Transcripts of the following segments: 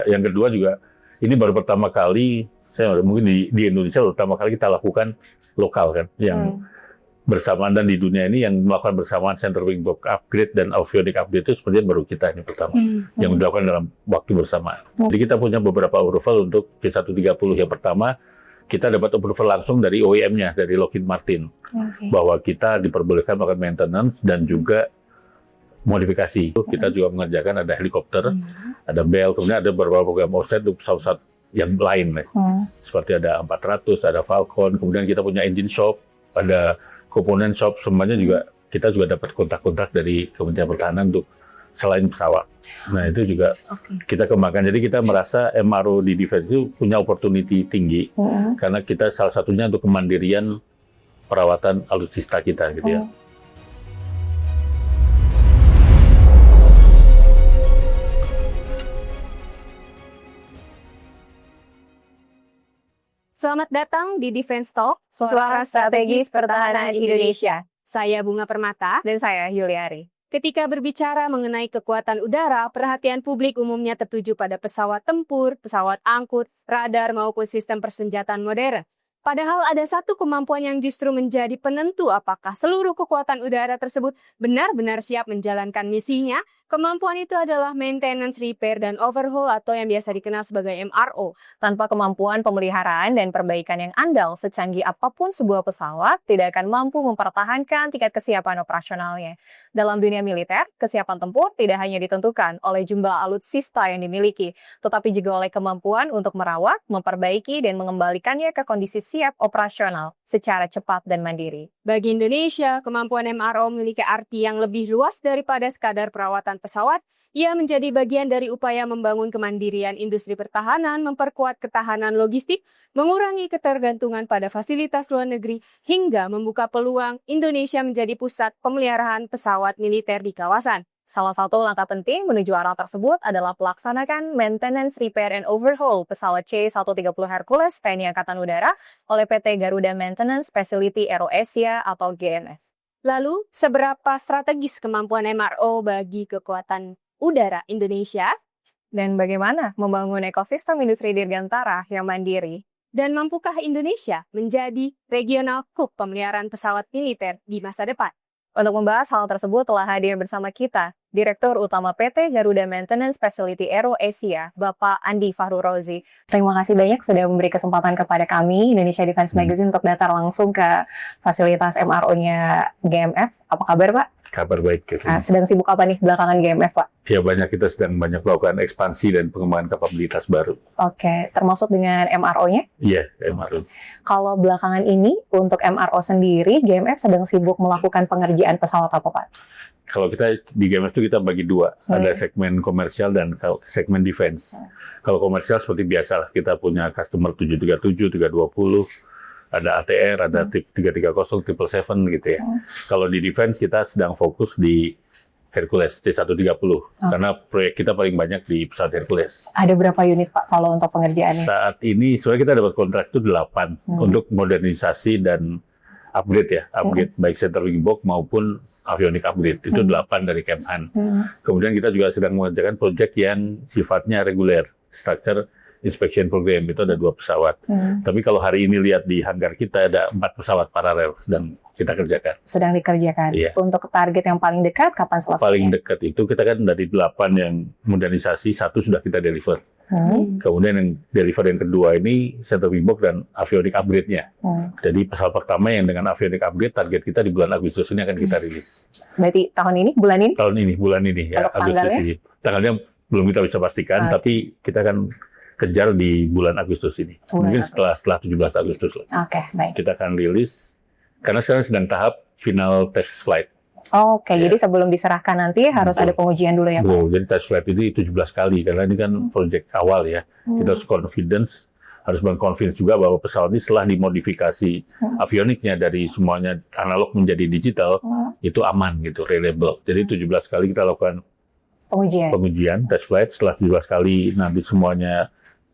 Yang kedua juga, ini baru pertama kali, mungkin di Indonesia pertama kali kita lakukan lokal kan, yang bersamaan dan di dunia ini yang melakukan bersamaan center wing box upgrade dan avionic upgrade itu sepertinya baru kita ini pertama, yang dilakukan dalam waktu bersamaan. Jadi kita punya beberapa approval untuk C130. Yang pertama, kita dapat approval langsung dari OEM-nya, dari Lockheed Martin, bahwa kita diperbolehkan melakukan maintenance dan juga modifikasi. Kita juga mengerjakan ada helikopter, ada Bell, kemudian ada beberapa program offset untuk pesawat yang lain, seperti ada 400, ada Falcon, kemudian kita punya engine shop, ada komponen shop, semuanya juga kita juga dapat kontak-kontak dari Kementerian Pertahanan untuk selain pesawat. Nah itu juga kita kembangkan. Jadi kita merasa MRO di defense itu punya opportunity tinggi karena kita salah satunya untuk kemandirian perawatan alutsista kita gitu ya. Selamat datang di Defense Talk, suara strategis pertahanan Indonesia. Saya Bunga Permata dan saya Yuliari. Ketika berbicara mengenai kekuatan udara, perhatian publik umumnya tertuju pada pesawat tempur, pesawat angkut, radar maupun sistem persenjataan modern. Padahal ada satu kemampuan yang justru menjadi penentu apakah seluruh kekuatan udara tersebut benar-benar siap menjalankan misinya. Kemampuan itu adalah maintenance, repair, dan overhaul atau yang biasa dikenal sebagai MRO. Tanpa kemampuan pemeliharaan dan perbaikan yang andal, secanggih apapun sebuah pesawat tidak akan mampu mempertahankan tingkat kesiapan operasionalnya. Dalam dunia militer, kesiapan tempur tidak hanya ditentukan oleh jumlah alutsista yang dimiliki, tetapi juga oleh kemampuan untuk merawat, memperbaiki, dan mengembalikannya ke kondisi siap operasional secara cepat dan mandiri. Bagi Indonesia, kemampuan MRO memiliki arti yang lebih luas daripada sekadar perawatan pesawat. Ia menjadi bagian dari upaya membangun kemandirian industri pertahanan, memperkuat ketahanan logistik, mengurangi ketergantungan pada fasilitas luar negeri, hingga membuka peluang Indonesia menjadi pusat pemeliharaan pesawat militer di kawasan. Salah satu langkah penting menuju arah tersebut adalah pelaksanakan maintenance, repair, and overhaul pesawat C-130 Hercules TNI Angkatan Udara oleh PT Garuda Maintenance Facility Aero Asia atau GMF. Lalu, seberapa strategis kemampuan MRO bagi kekuatan udara Indonesia? Dan bagaimana membangun ekosistem industri dirgantara yang mandiri? Dan mampukah Indonesia menjadi regional hub pemeliharaan pesawat militer di masa depan? Untuk membahas hal tersebut telah hadir bersama kita Direktur Utama PT Garuda Maintenance Facility Aero Asia, Bapak Andi Fahru Rozi. Terima kasih banyak sudah memberi kesempatan kepada kami, Indonesia Defense Magazine, untuk datang langsung ke fasilitas MRO-nya GMF. Apa kabar, Pak? Kabar baik. Gitu. Sedang sibuk apa nih belakangan GMF, Pak? Ya kita sedang banyak melakukan ekspansi dan pengembangan kapabilitas baru. Oke, termasuk dengan MRO-nya? Iya, MRO. Kalau belakangan ini, untuk MRO sendiri, GMF sedang sibuk melakukan pengerjaan pesawat apa, Pak? Kalau kita di GMF itu kita bagi dua, ada segmen komersial dan segmen defense. Kalau komersial seperti biasa lah, kita punya customer 737, 320, ada ATR, ada tip 330, 777 gitu ya. Kalau di defense kita sedang fokus di Hercules C-130, karena proyek kita paling banyak di pesawat Hercules. Ada berapa unit, Pak, kalau untuk pengerjaannya? Saat ini, soalnya kita dapat kontrak itu 8 untuk modernisasi dan upgrade ya, upgrade baik center wing box maupun avionic upgrade, itu 8 dari Kemhan. Kemudian kita juga sedang mengerjakan proyek yang sifatnya reguler, structure inspection program, itu ada 2 pesawat. Tapi kalau hari ini lihat di hanggar kita ada 4 pesawat paralel sedang kita kerjakan. Sedang dikerjakan. Iya. Untuk target yang paling dekat, kapan selesai? Paling dekat itu kita kan dari 8 yang modernisasi, 1 sudah kita deliver. Kemudian yang deliver yang kedua ini center wing box dan avionic upgrade-nya. Jadi pesawat pertama yang dengan avionic upgrade, target kita di bulan Agustus ini akan kita rilis. Berarti tahun ini, bulan ini? Tahun ini, bulan ini ya, Agustus ini. Tanggalnya belum kita bisa pastikan, tapi kita akan kejar di bulan Agustus ini. Mungkin setelah 17 Agustus lah. Oke, baik. Kita akan rilis, karena sekarang sedang tahap final test flight. Oke, jadi sebelum diserahkan nanti harus ada pengujian dulu ya, Pak? Jadi test flight ini 17 kali, karena ini kan proyek awal ya. Kita harus confidence, harus meng-convince juga bahwa pesawat ini setelah dimodifikasi avioniknya dari semuanya analog menjadi digital, itu aman gitu, reliable. Jadi 17 kali kita lakukan pengujian, test flight, setelah 17 kali nanti semuanya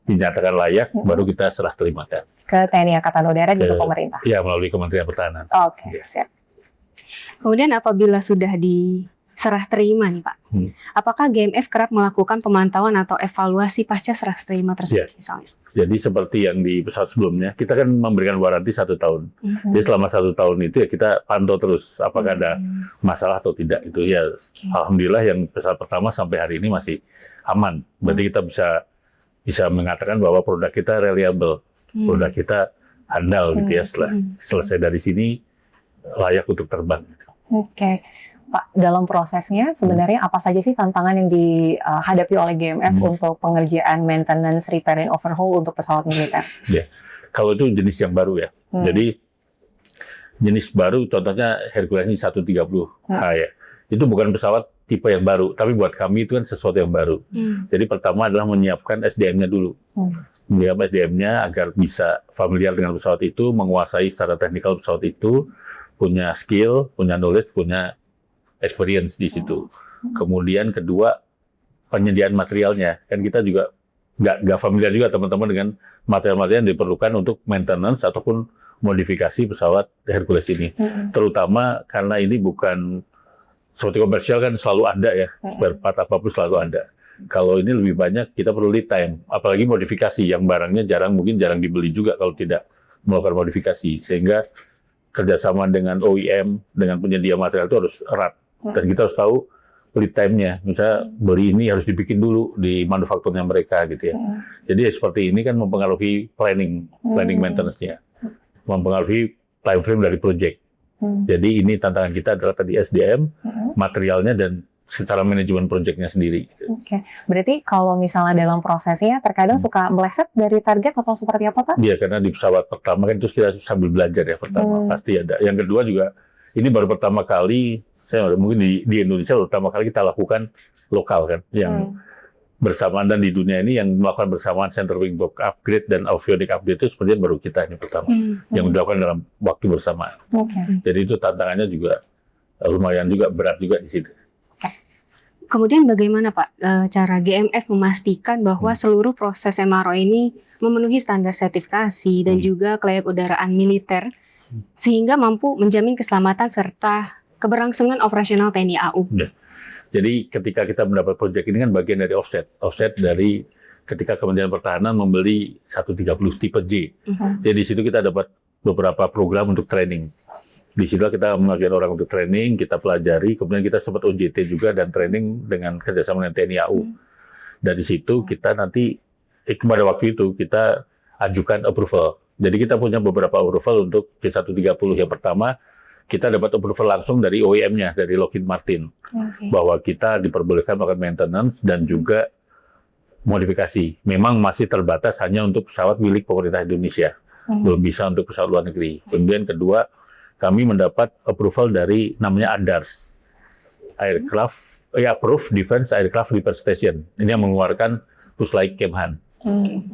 dinyatakan layak, baru kita serah terimakan. Ke TNI Angkatan Udara di pemerintah? Iya, melalui Kementerian Pertahanan. Oke, siap. Kemudian apabila sudah serah terima nih Pak. Apakah GMF kerap melakukan pemantauan atau evaluasi pasca serah terima tersebut misalnya? Jadi seperti yang di pesawat sebelumnya, kita kan memberikan waranti 1 tahun. Jadi selama 1 tahun itu ya kita pantau terus apakah ada masalah atau tidak. Itu ya alhamdulillah yang pesawat pertama sampai hari ini masih aman. Berarti kita bisa mengatakan bahwa produk kita reliable, produk kita handal gitu ya. Setelah selesai dari sini layak untuk terbang. Oke. Pak, dalam prosesnya sebenarnya apa saja sih tantangan yang dihadapi oleh GMF untuk pengerjaan maintenance, repair, and overhaul untuk pesawat militer? Ya, kalau itu jenis yang baru ya. Jadi jenis baru contohnya Hercules 130H ya. Itu bukan pesawat tipe yang baru, tapi buat kami itu kan sesuatu yang baru. Jadi pertama adalah menyiapkan SDM-nya dulu. Menyiapkan SDM-nya agar bisa familiar dengan pesawat itu, menguasai secara teknikal pesawat itu, punya skill, punya knowledge, punya experience di situ. Kemudian kedua, penyediaan materialnya. Kan kita juga nggak familiar juga teman-teman dengan material-material yang diperlukan untuk maintenance ataupun modifikasi pesawat Hercules ini. Terutama karena ini bukan seperti komersial kan selalu ada ya, spare part apapun selalu ada. Kalau ini lebih banyak kita perlu lead time, apalagi modifikasi yang barangnya mungkin jarang dibeli juga kalau tidak melakukan modifikasi. Sehingga kerjasama dengan OEM, dengan penyedia material itu harus erat. Dan kita harus tahu lead time-nya. Misalnya beli ini harus dibikin dulu di manufakturnya mereka gitu ya. Jadi seperti ini kan mempengaruhi planning maintenance-nya. Mempengaruhi time frame dari project. Jadi ini tantangan kita adalah tadi SDM, materialnya, dan secara manajemen proyeknya sendiri. Oke, berarti kalau misalnya dalam prosesnya terkadang suka meleset dari target atau seperti apa Pak? Iya, karena di pesawat pertama kan terus kita sambil belajar ya pertama, pasti ada. Yang kedua juga, ini baru pertama kali, mungkin di Indonesia baru pertama kali kita lakukan lokal kan, yang bersamaan dan di dunia ini yang melakukan bersamaan center wing box upgrade dan avionics upgrade itu sepertinya baru kita ini pertama, yang dilakukan dalam waktu bersamaan. Jadi itu tantangannya juga lumayan juga berat juga di situ. Kemudian bagaimana Pak cara GMF memastikan bahwa seluruh proses MRO ini memenuhi standar sertifikasi dan juga kelayak udaraan militer sehingga mampu menjamin keselamatan serta keberlangsungan operasional TNI AU? Jadi ketika kita mendapat proyek ini kan bagian dari offset dari ketika Kementerian Pertahanan membeli 130 tipe J. Jadi di situ kita dapat beberapa program untuk training. Di situ kita mengajarkan orang untuk training, kita pelajari, kemudian kita sempat OJT juga dan training dengan kerjasama dengan TNI AU. Dari situ kita nanti, pada waktu itu kita ajukan approval. Jadi kita punya beberapa approval untuk C130. Yang pertama, kita dapat approval langsung dari OEM-nya, dari Lockheed Martin. Bahwa kita diperbolehkan melakukan maintenance dan juga modifikasi. Memang masih terbatas hanya untuk pesawat milik pemerintah Indonesia. Belum bisa untuk pesawat luar negeri. Kemudian kedua, kami mendapat approval dari namanya ADARS, Approved Defense Aircraft Repair Station. Ini yang mengeluarkan Puslai Kemhan.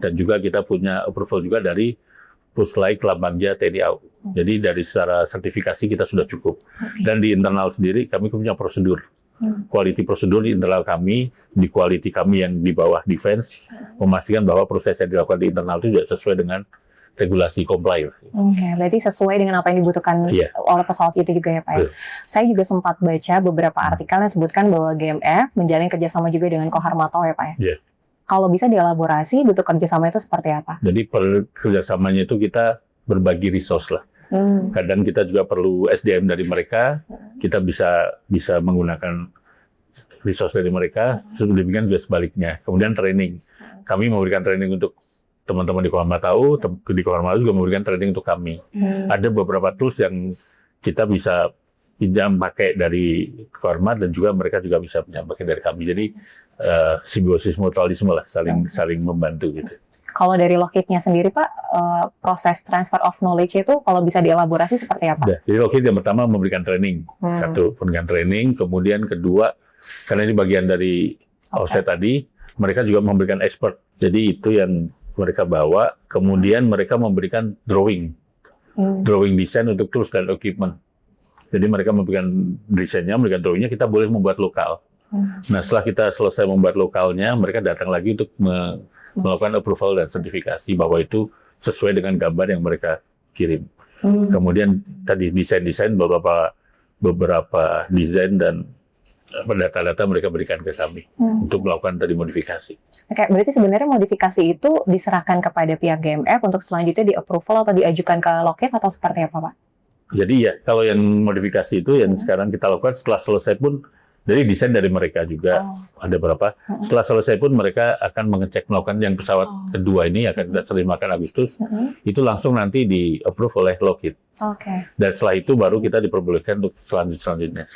Dan juga kita punya approval juga dari Puslai Kelambangja TNI AU. Jadi dari secara sertifikasi kita sudah cukup. Dan di internal sendiri kami punya prosedur. Quality prosedur di internal kami, di quality kami yang di bawah defense, memastikan bahwa proses yang dilakukan di internal itu juga sesuai dengan regulasi comply. Berarti sesuai dengan apa yang dibutuhkan oleh pesawat itu juga ya Pak ya. Saya juga sempat baca beberapa artikel yang sebutkan bahwa GMF menjalin kerjasama juga dengan Koharmato ya Pak ya. Kalau bisa dielaborasi bentuk kerjasama itu seperti apa? Jadi kerjasamanya itu kita berbagi resource lah. Kadang kita juga perlu SDM dari mereka, kita bisa menggunakan resource dari mereka, demikian juga sebaliknya. Kemudian training, kami memberikan training untuk teman-teman di Koharmato, di Koharmato juga memberikan training untuk kami. Ada beberapa tools yang kita bisa pinjam pakai dari Koharmat dan juga mereka juga bisa pinjam pakai dari kami. Jadi simbiosis mutualisme lah, saling membantu gitu. Kalau dari Lockheed-nya sendiri Pak, proses transfer of knowledge itu kalau bisa dielaborasi seperti apa? Jadi Lockheed yang pertama memberikan training, satu memberikan training, kemudian kedua karena ini bagian dari offset tadi, mereka juga memberikan expert. Jadi itu yang mereka bawa, kemudian mereka memberikan drawing desain untuk tools dan equipment. Jadi mereka memberikan desainnya, memberikan drawingnya, kita boleh membuat lokal. Nah setelah kita selesai membuat lokalnya, mereka datang lagi untuk melakukan approval dan sertifikasi bahwa itu sesuai dengan gambar yang mereka kirim. Kemudian tadi desain beberapa desain dan data-data mereka berikan ke kami untuk melakukan tadi modifikasi. Oke, berarti sebenarnya modifikasi itu diserahkan kepada pihak GMF untuk selanjutnya di-approval atau diajukan ke Lockheed atau seperti apa, Pak? Jadi ya, kalau yang modifikasi itu yang sekarang kita lakukan setelah selesai pun, dari desain dari mereka juga ada berapa. Setelah selesai pun mereka akan melakukan yang pesawat kedua ini akan kita terjemahkan Agustus, itu langsung nanti di-approve oleh Lockheed. Dan setelah itu baru kita diperbolehkan untuk selanjutnya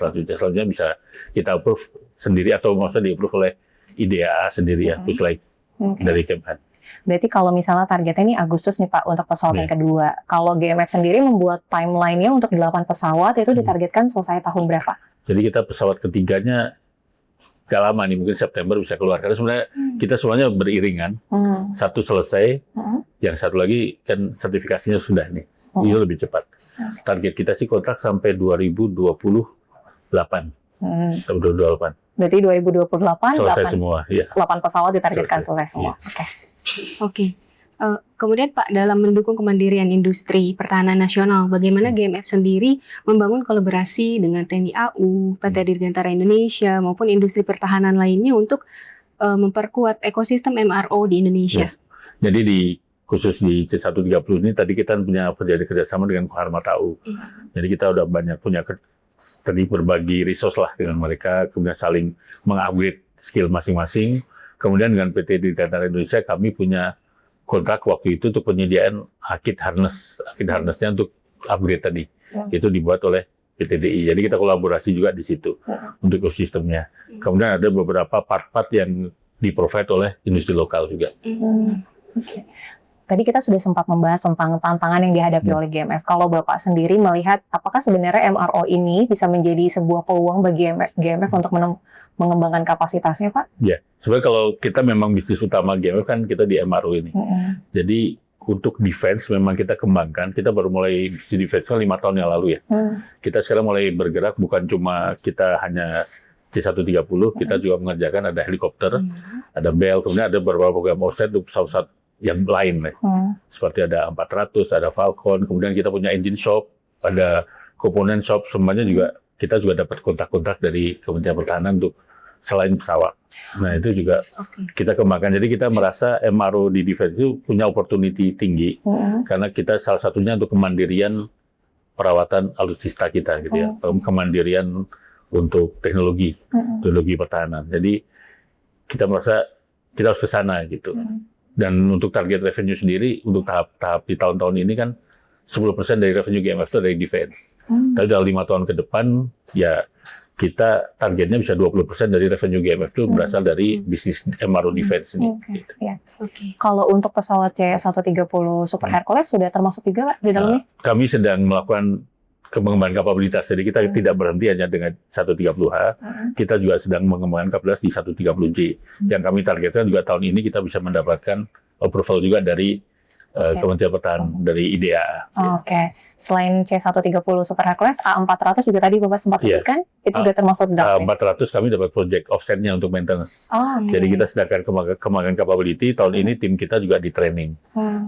bisa kita approve sendiri atau maksudnya di-approve oleh IDAA sendiri ya, terus dari Kemhan. Berarti kalau misalnya targetnya ini Agustus nih Pak untuk pesawat yang kedua, kalau GMF sendiri membuat timeline-nya untuk 8 pesawat itu ditargetkan selesai tahun berapa? Jadi kita pesawat ketiganya gak lama nih, mungkin September bisa keluar. Karena sebenarnya kita semuanya beriringan. Satu selesai, yang satu lagi kan sertifikasinya sudah nih. Itu lebih cepat. Target kita sih kontrak sampai 2028. Sampai 2028. Berarti 2028 selesai semua, ya. 8 pesawat ditargetkan selesai semua. Iya. Oke. Kemudian Pak, dalam mendukung kemandirian industri pertahanan nasional, bagaimana GMF sendiri membangun kolaborasi dengan TNI AU, PT Dirgantara Indonesia, maupun industri pertahanan lainnya untuk memperkuat ekosistem MRO di Indonesia? Ya. Jadi khusus di C130 ini tadi kita punya kerjasama dengan Koharmat AU. Jadi kita udah banyak punya tadi berbagi resource lah dengan mereka, kemudian saling mengupgrade skill masing-masing. Kemudian dengan PT Dirgantara Indonesia kami punya kontrak waktu itu untuk penyediaan kit harnessnya untuk upgrade tadi. Itu dibuat oleh PT DI. Jadi kita kolaborasi juga di situ untuk ekosistemnya. Kemudian ada beberapa part-part yang di-provide oleh industri lokal juga. Tadi kita sudah sempat membahas tentang tantangan yang dihadapi oleh GMF. Kalau Bapak sendiri melihat apakah sebenarnya MRO ini bisa menjadi sebuah peluang bagi GMF untuk mengembangkan kapasitasnya, Pak? Ya, sebenarnya kalau kita memang bisnis utama GMF kan kita di MRO ini. Jadi untuk defense memang kita kembangkan. Kita baru mulai bisnis defense kan 5 tahun yang lalu ya. Kita sekarang mulai bergerak bukan cuma kita hanya C130, kita juga mengerjakan ada helikopter, ada Bell, kemudian ada beberapa program offset untuk pesawat yang lain. Seperti ada 400, ada Falcon, kemudian kita punya engine shop, ada komponen shop, semuanya juga kita juga dapat kontak-kontak dari Kementerian Pertahanan untuk selain pesawat. Nah itu juga kita kembangkan. Jadi kita merasa MRO di defense itu punya opportunity tinggi karena kita salah satunya untuk kemandirian perawatan alutsista kita gitu ya, kemandirian untuk teknologi pertahanan. Jadi kita merasa kita harus ke sana gitu. Dan untuk target revenue sendiri untuk tahap di tahun-tahun ini kan 10% dari revenue GMF itu dari defense. Tapi dalam 5 tahun ke depan ya kita targetnya bisa 20% dari revenue GMF itu berasal dari bisnis MRO defense ini. Gitu. Kalau untuk pesawat C130 Super Hercules sudah termasuk juga Pak di dalamnya? Kami sedang melakukan pengembangan kapabilitas. Jadi kita tidak berhenti hanya dengan 130H. Kita juga sedang mengembangkan kapabilitas di 130J. Yang kami targetkan juga tahun ini kita bisa mendapatkan approval juga dari Kementerian Pertahanan dari IDAA. Selain C130 Super Hercules, A400 juga tadi Bapak sempat sebutkan, itu sudah termasuk dalam A400 kami dapat project offsetnya untuk maintenance. Jadi kita sedangkan kembangkan capability, tahun ini tim kita juga di training.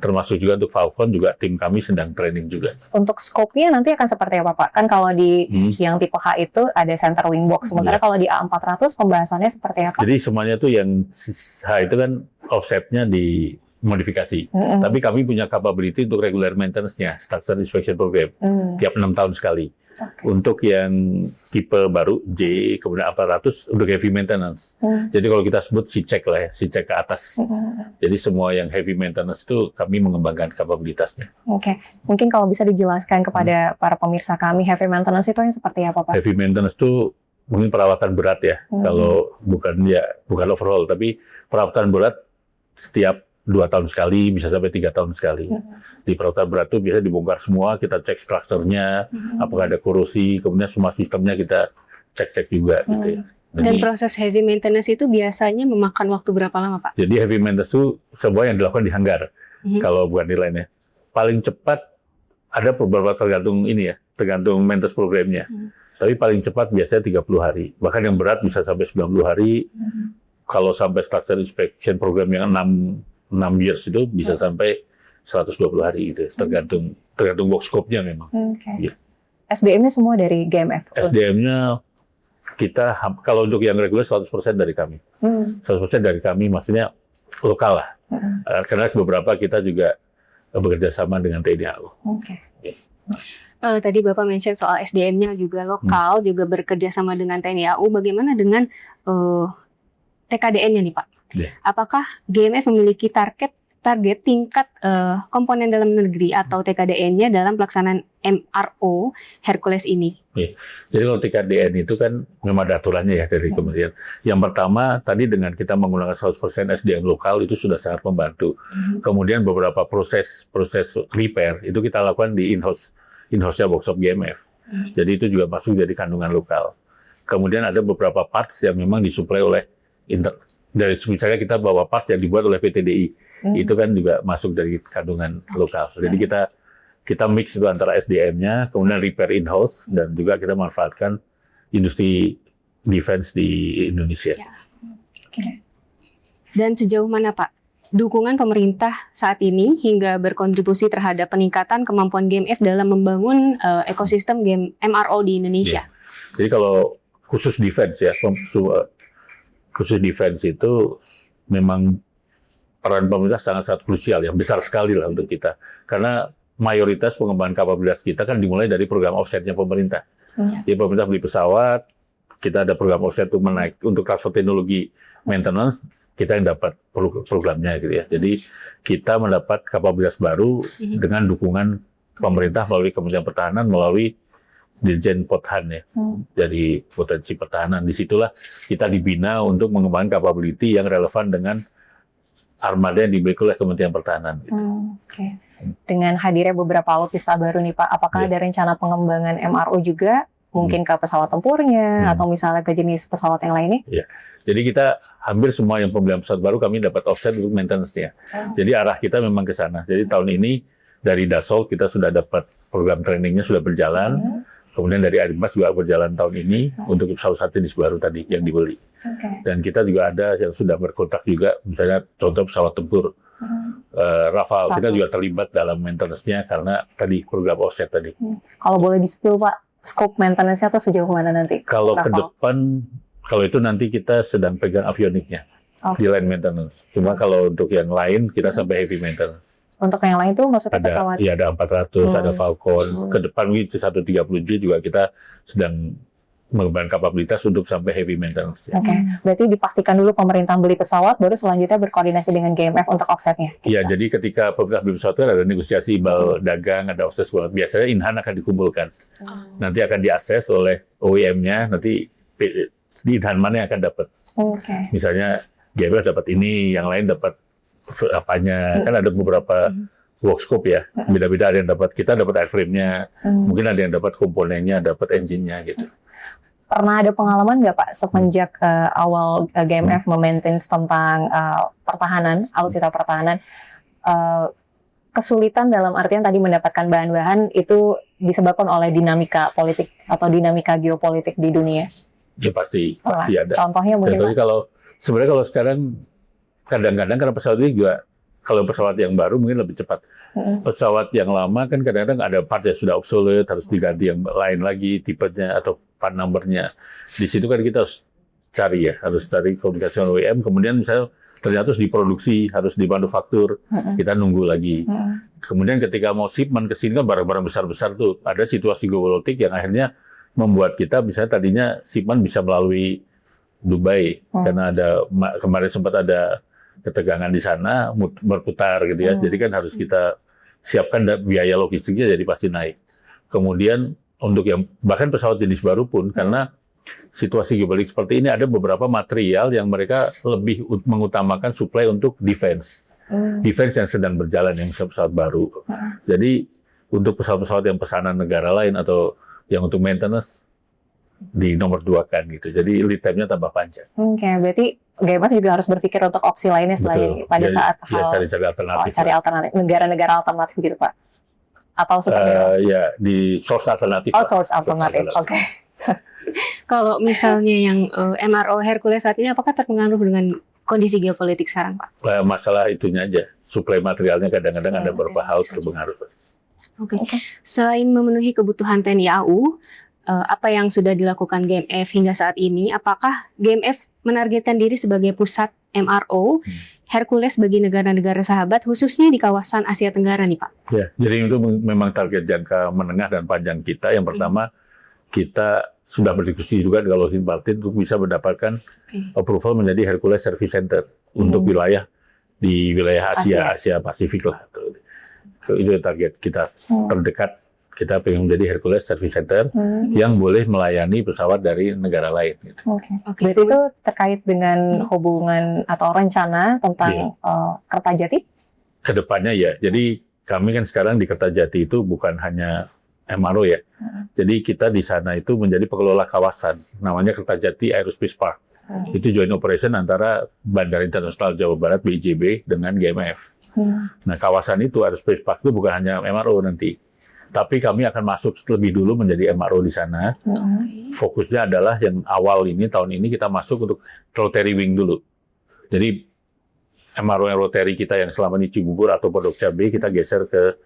Termasuk juga untuk Falcon juga tim kami sedang training juga. Untuk scope-nya nanti akan seperti apa Pak? Kan kalau di yang tipe H itu ada center wing box, sementara kalau di A400 pembahasannya seperti apa? Jadi semuanya tuh yang H itu kan offsetnya di modifikasi. Tapi kami punya capability untuk regular maintenance-nya, structure inspection program, tiap 6 tahun sekali. Untuk yang tipe baru, J, kemudian A400, untuk heavy maintenance. Jadi kalau kita sebut C-check lah ya, C-check ke atas. Jadi semua yang heavy maintenance itu kami mengembangkan kapabilitasnya. Mungkin kalau bisa dijelaskan kepada para pemirsa kami, heavy maintenance itu yang seperti apa Pak? Heavy maintenance itu mungkin perawatan berat ya, kalau bukan overhaul, tapi perawatan berat setiap 2 tahun sekali, bisa sampai 3 tahun sekali. Di perawatan berat itu biasanya dibongkar semua, kita cek strukturnya, apakah ada korosi, kemudian semua sistemnya kita cek-cek juga. Gitu ya. Dan proses heavy maintenance itu biasanya memakan waktu berapa lama Pak? Jadi heavy maintenance itu sebuah yang dilakukan di hanggar, kalau bukan di lainnya. Paling cepat, ada beberapa tergantung ini ya, tergantung maintenance programnya. Tapi paling cepat biasanya 30 hari. Bahkan yang berat bisa sampai 90 hari. Kalau sampai structure inspection program yang 6 years itu bisa sampai 120 hari gitu, tergantung work scope-nya memang. SDM-nya semua dari GMF? SDM-nya kalau untuk yang reguler 100% dari kami. 100% dari kami, maksudnya lokal lah. Karena beberapa kita juga bekerja sama dengan TNI AU. Tadi Bapak mention soal SDM-nya juga lokal, juga bekerja sama dengan TNI AU. Bagaimana dengan TKDN-nya nih Pak? Apakah GMF memiliki target tingkat komponen dalam negeri atau TKDN-nya dalam pelaksanaan MRO Hercules ini? Jadi kalau TKDN itu kan memang ada aturannya ya dari kementerian. Yang pertama tadi dengan kita menggunakan 100% SDM lokal itu sudah sangat membantu. Kemudian beberapa proses repair itu kita lakukan di in-house-nya workshop GMF. Jadi itu juga masuk jadi kandungan lokal. Kemudian ada beberapa parts yang memang disuplai oleh dari misalnya kita bawa parts yang dibuat oleh PTDI. Itu kan juga masuk dari kandungan lokal. Jadi kita mix itu antara SDM-nya, kemudian repair in-house, dan juga kita manfaatkan industri defense di Indonesia. Dan sejauh mana Pak dukungan pemerintah saat ini hingga berkontribusi terhadap peningkatan kemampuan GMF dalam membangun ekosistem game MRO di Indonesia? Jadi kalau khusus defense ya, khusus defense itu memang peran pemerintah sangat-sangat krusial, yang besar sekali lah untuk kita. Karena mayoritas pengembangan kapabilitas kita kan dimulai dari program offset-nya pemerintah. Jadi pemerintah beli pesawat, kita ada program offset untuk transfer teknologi maintenance, kita yang dapat programnya gitu ya. Jadi kita mendapat kapabilitas baru dengan dukungan pemerintah melalui Kementerian Pertahanan, melalui Dirjen Pothan ya, dari potensi pertahanan. Disitulah kita dibina untuk mengembangkan capability yang relevan dengan armada yang dimiliki oleh Kementerian Pertahanan. Gitu. Dengan hadirnya beberapa alutsista baru nih Pak, apakah ada rencana pengembangan MRO juga? Mungkin ke pesawat tempurnya, atau misalnya ke jenis pesawat yang lainnya? Jadi kita hampir semua yang pembelian pesawat baru kami dapat offset untuk maintenance-nya. Jadi arah kita memang ke sana. Jadi tahun ini dari Dassault kita sudah dapat program trainingnya sudah berjalan. Kemudian dari Airbus juga berjalan tahun ini untuk pesawat jenis baru tadi yang dibeli. Dan kita juga ada yang sudah berkontak juga, misalnya contoh pesawat tempur Rafale, kita juga terlibat dalam maintenance-nya karena tadi program offset tadi. Kalau boleh di-spill Pak, scope maintenance-nya atau sejauh mana nanti? Kalau ke depan, kalau itu nanti kita sedang pegang avioniknya di line maintenance. Cuma kalau untuk yang lain kita sampai heavy maintenance. Untuk yang lain tuh maksudnya pesawat? Iya, ada 400, ada Falcon. Ke depan itu 130J juga kita sedang mengembangkan kapabilitas untuk sampai heavy maintenance. Berarti dipastikan dulu pemerintah beli pesawat, baru selanjutnya berkoordinasi dengan GMF untuk offsetnya? Iya, jadi ketika pemerintah beli pesawat ada negosiasi ibal dagang, ada offset. Biasanya in-hand akan dikumpulkan. Nanti akan diakses oleh OEM-nya, nanti di in-hand mana yang akan dapat. Misalnya GMF dapat ini, yang lain dapat apanya, kan ada beberapa work scope ya, beda-beda, ada yang dapat, kita dapat airframe-nya, mungkin ada yang dapat komponennya, dapat engine-nya gitu. Pernah ada pengalaman nggak Pak semenjak awal GMF memaintain tentang pertahanan, alutsista pertahanan, kesulitan dalam artian tadi mendapatkan bahan-bahan itu disebabkan oleh dinamika politik atau dinamika geopolitik di dunia? Ya pasti ada. Contohnya mungkin sebenarnya kalau sekarang kadang-kadang karena pesawat ini juga, kalau pesawat yang baru mungkin lebih cepat. Pesawat yang lama kan kadang-kadang ada part yang sudah obsolete, harus diganti yang lain lagi, tipenya atau part number-nya. Di situ kan kita harus cari komunikasi dengan OEM, kemudian misalnya ternyata harus diproduksi, harus dimanufaktur, kita nunggu lagi. Kemudian ketika mau shipment ke sini kan barang-barang besar-besar tuh, ada situasi geopolitik yang akhirnya membuat kita misalnya tadinya shipment bisa melalui Dubai, karena kemarin sempat ada ketegangan di sana, berputar gitu ya. Jadi kan harus kita siapkan biaya logistiknya jadi pasti naik. Kemudian untuk yang bahkan pesawat jenis baru pun, karena situasi geopolitik seperti ini, ada beberapa material yang mereka lebih mengutamakan supply untuk defense. Defense yang sedang berjalan, yang pesawat baru. Jadi untuk pesawat-pesawat yang pesanan negara lain atau yang untuk maintenance di nomor 2 kan gitu. Jadi lead time-nya tambah panjang. Berarti GMF juga harus berpikir untuk opsi lainnya selain pada saat cari alternatif. Cari alternatif, negara-negara alternatif gitu Pak? Atau seperti itu? Ya, di source alternatif. Source alternatif. Kalau misalnya yang MRO Hercules saat ini, apakah terpengaruh dengan kondisi geopolitik sekarang Pak? Masalah itunya aja, suplai materialnya kadang-kadang ada beberapa hal terpengaruh. Selain memenuhi kebutuhan TNI AU, apa yang sudah dilakukan GMF hingga saat ini, apakah GMF menargetkan diri sebagai pusat MRO Hercules bagi negara-negara sahabat, khususnya di kawasan Asia Tenggara nih Pak? Ya, jadi itu memang target jangka menengah dan panjang kita. Yang pertama, kita sudah berdiskusi juga dengan Lockheed Martin untuk bisa mendapatkan approval menjadi Hercules Service Center untuk wilayah di wilayah Asia Pasifik lah. Itu target kita terdekat. Kita pengen menjadi Hercules Service Center yang boleh melayani pesawat dari negara lain. Gitu. Berarti itu terkait dengan hubungan atau rencana tentang Kertajati? Kedepannya ya. Jadi kami kan sekarang di Kertajati itu bukan hanya MRO ya. Jadi kita di sana itu menjadi pengelola kawasan. Namanya Kertajati Aerospace Park. Itu joint operation antara Bandara Internasional Jawa Barat BJB dengan GMF. Nah kawasan itu Aerospace Park itu bukan hanya MRO nanti. Tapi kami akan masuk lebih dulu menjadi MRO di sana. Fokusnya adalah yang awal ini, tahun ini kita masuk untuk rotary wing dulu. Jadi MRO rotary kita yang selama ini Cibubur atau Pondok Cabe, kita geser ke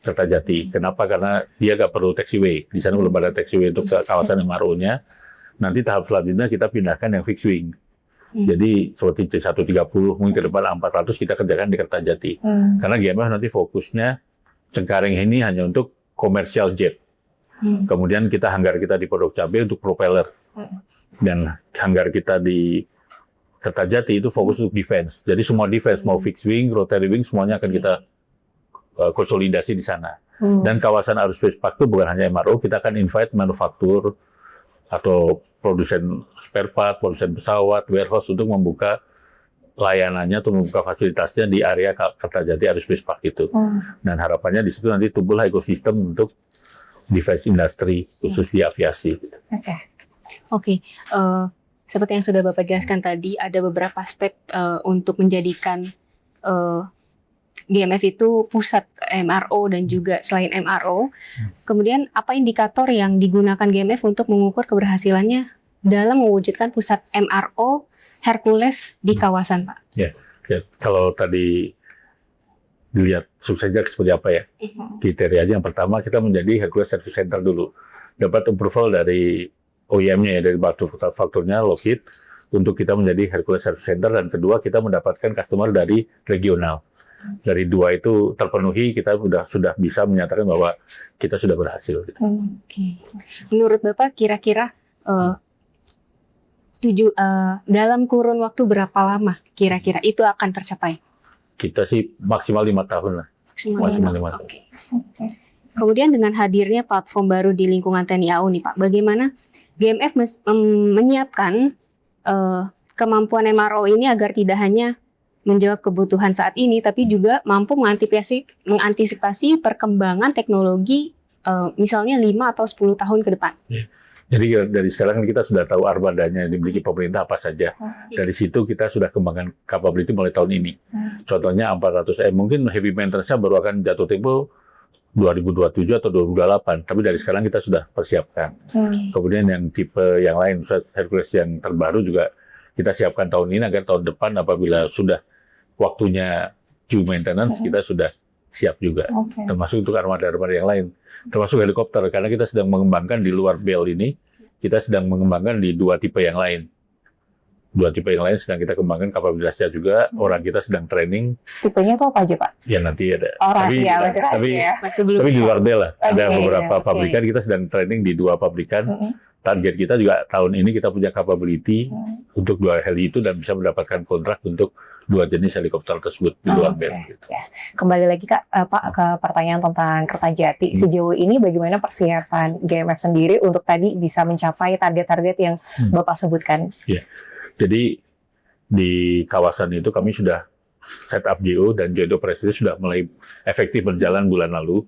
Kertajati. Kenapa? Karena dia nggak perlu taxiway. Di sana belum ada taxiway untuk ke kawasan MRO-nya. Nanti tahap selanjutnya kita pindahkan yang fixed wing. Jadi seperti C130, mungkin ke depan A400 kita kerjakan di Kertajati. Karena GMF nanti fokusnya Cengkareng ini hanya untuk komersial jet. Kemudian hanggar kita di Pondok Cabe untuk propeller. Dan hanggar kita di Kertajati itu fokus untuk defense. Jadi semua defense, mau fixed wing, rotary wing, semuanya akan kita konsolidasi di sana. Dan kawasan Aerospace Park itu bukan hanya MRO, kita akan invite manufaktur atau produsen spare part, produsen pesawat, warehouse untuk membuka layanannya atau membuka fasilitasnya di area Kertajati Aerospace Park itu. Dan harapannya di situ nanti tumbuhlah ekosistem untuk defense industry, khusus di aviasi. Oke. Seperti yang sudah Bapak jelaskan tadi, ada beberapa step untuk menjadikan GMF itu pusat MRO dan juga selain MRO. Kemudian apa indikator yang digunakan GMF untuk mengukur keberhasilannya dalam mewujudkan pusat MRO Hercules di kawasan, Pak? Ya, kalau tadi dilihat suksesnya seperti apa ya? Kriterianya yang pertama kita menjadi Hercules Service Center dulu. Dapat approval dari OEM-nya ya, dari manufakturnya Lockheed untuk kita menjadi Hercules Service Center, dan kedua kita mendapatkan customer dari regional. Dari dua itu terpenuhi, kita sudah bisa menyatakan bahwa kita sudah berhasil. Gitu. Menurut Bapak kira-kira dalam kurun waktu berapa lama kira-kira itu akan tercapai? Kita sih maksimal 5 tahun lah. Maksimal 5 tahun. Kemudian dengan hadirnya platform baru di lingkungan TNI AU nih Pak, bagaimana GMF menyiapkan kemampuan MRO ini agar tidak hanya menjawab kebutuhan saat ini, tapi juga mampu mengantisipasi perkembangan teknologi misalnya 5 atau 10 tahun ke depan? Jadi dari sekarang kita sudah tahu armadanya yang dimiliki pemerintah apa saja. Dari situ kita sudah kembangkan capability mulai tahun ini. Contohnya A400M, mungkin heavy maintenance-nya baru akan jatuh tempo 2027 atau 2028. Tapi dari sekarang kita sudah persiapkan. Kemudian yang tipe yang lain, misalnya Hercules yang terbaru juga kita siapkan tahun ini agar tahun depan apabila sudah waktunya due maintenance, kita sudah siap juga. Termasuk untuk armada-armada yang lain. Termasuk helikopter, karena kita sedang mengembangkan di luar BEL ini, kita sedang mengembangkan di 2 tipe yang lain. 2 tipe yang lain sedang kita kembangkan kapabilitasnya juga, orang kita sedang training. Tipenya itu apa aja, Pak? Ya nanti ada. Masih tapi di luar BEL lah, ada beberapa pabrikan, kita sedang training di 2 pabrikan. Target kita juga tahun ini kita punya capability untuk 2 heli itu dan bisa mendapatkan kontrak untuk 2 jenis helikopter tersebut di luar BEL. Gitu. Kembali lagi Pak ke pertanyaan tentang Kertajati. Sejauh ini bagaimana persiapan GMF sendiri untuk tadi bisa mencapai target-target yang Bapak sebutkan? Ya, jadi di kawasan itu kami sudah set up GO dan joint operation sudah mulai efektif berjalan bulan lalu.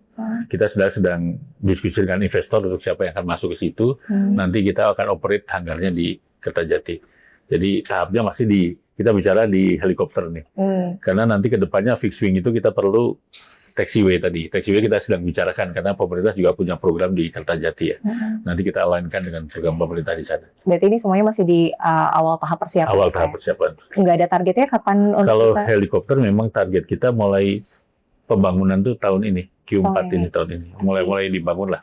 Kita sedang diskusi dengan investor untuk siapa yang akan masuk ke situ. Nanti kita akan operate hanggarnya di Kertajati. Jadi tahapnya masih kita bicara di helikopter nih. Karena nanti ke depannya fixed wing itu kita perlu taxiway tadi. Taxiway kita sedang bicarakan karena pemerintah juga punya program di Kertajati ya. Nanti kita align-kan dengan program pemerintah di sana. Berarti ini semuanya masih di awal tahap persiapan. Awal tahap persiapan. Nggak ada targetnya kapan? Kalau helikopter memang target kita mulai pembangunan tuh tahun ini. Q4 ini tahun ini. Mulai dibangun lah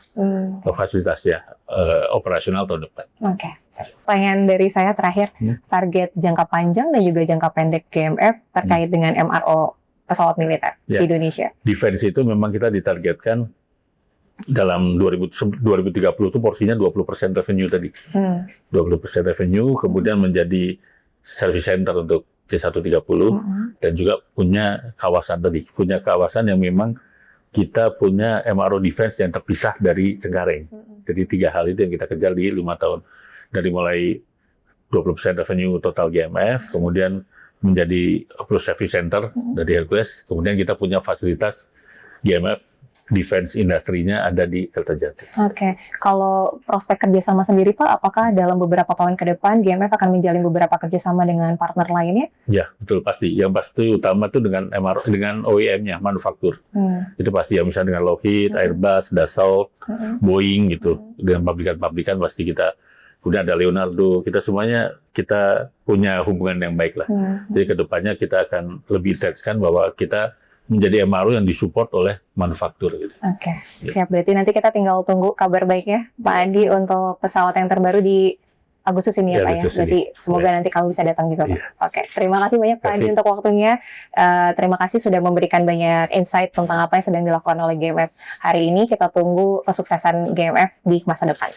fasilitasnya operasional tahun depan. Oke. Pertanyaan dari saya terakhir, target jangka panjang dan juga jangka pendek GMF terkait dengan MRO pesawat militer di Indonesia. Defense itu memang kita ditargetkan dalam 2030 itu porsinya 20% revenue tadi. 20% revenue, kemudian menjadi service center untuk C130 dan juga punya kawasan yang memang kita punya MRO defense yang terpisah dari Cengkareng. Jadi 3 hal itu yang kita kejar di 5 tahun. Dari mulai 20% revenue total GMF, kemudian menjadi plus service center dari Hercules, kemudian kita punya fasilitas GMF defense industrinya ada di Kertajati. Oke, kalau prospek kerjasama sendiri Pak, apakah dalam beberapa tahun ke depan GMF akan menjalin beberapa kerjasama dengan partner lainnya? Ya, betul pasti. Yang pasti utama itu dengan MRO, dengan OEM-nya, manufaktur. Itu pasti ya, misalnya dengan Lockheed, Airbus, Dassault, Boeing gitu. Dengan pabrikan-pabrikan pasti kita. Kemudian ada Leonardo, kita semuanya kita punya hubungan yang baik lah. Jadi kedepannya kita akan lebih tegaskan bahwa kita menjadi MRO yang disupport oleh manufaktur. Gitu. Oke, siap. Berarti nanti kita tinggal tunggu kabar baiknya Pak Andi untuk pesawat yang terbaru di Agustus ini ya Pak ya. Berarti semoga nanti kamu bisa datang juga Pak. Oke, terima kasih banyak Pak Andi untuk waktunya. Terima kasih sudah memberikan banyak insight tentang apa yang sedang dilakukan oleh GMF hari ini. Kita tunggu kesuksesan GMF di masa depan.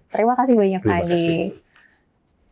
Terima kasih banyak Pak Andi.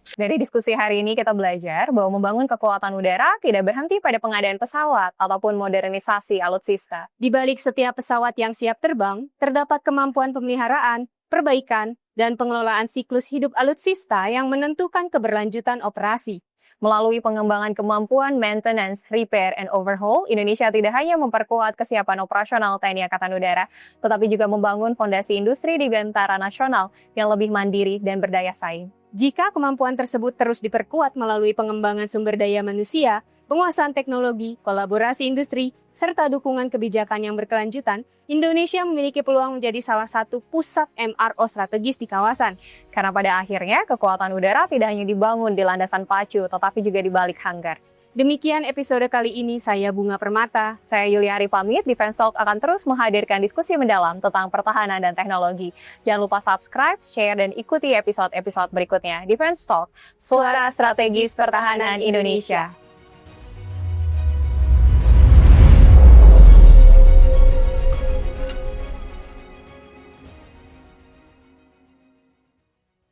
Dari diskusi hari ini kita belajar bahwa membangun kekuatan udara tidak berhenti pada pengadaan pesawat ataupun modernisasi alutsista. Di balik setiap pesawat yang siap terbang, terdapat kemampuan pemeliharaan, perbaikan, dan pengelolaan siklus hidup alutsista yang menentukan keberlanjutan operasi. Melalui pengembangan kemampuan maintenance, repair, and overhaul, Indonesia tidak hanya memperkuat kesiapan operasional TNI Angkatan Udara, tetapi juga membangun fondasi industri dirgantara nasional yang lebih mandiri dan berdaya saing. Jika kemampuan tersebut terus diperkuat melalui pengembangan sumber daya manusia, penguasaan teknologi, kolaborasi industri, serta dukungan kebijakan yang berkelanjutan, Indonesia memiliki peluang menjadi salah satu pusat MRO strategis di kawasan. Karena pada akhirnya, kekuatan udara tidak hanya dibangun di landasan pacu, tetapi juga di balik hanggar. Demikian episode kali ini, saya Bunga Permata. Saya Yuliari pamit, Defense Talk akan terus menghadirkan diskusi mendalam tentang pertahanan dan teknologi. Jangan lupa subscribe, share, dan ikuti episode-episode berikutnya. Defense Talk, suara strategis pertahanan Indonesia.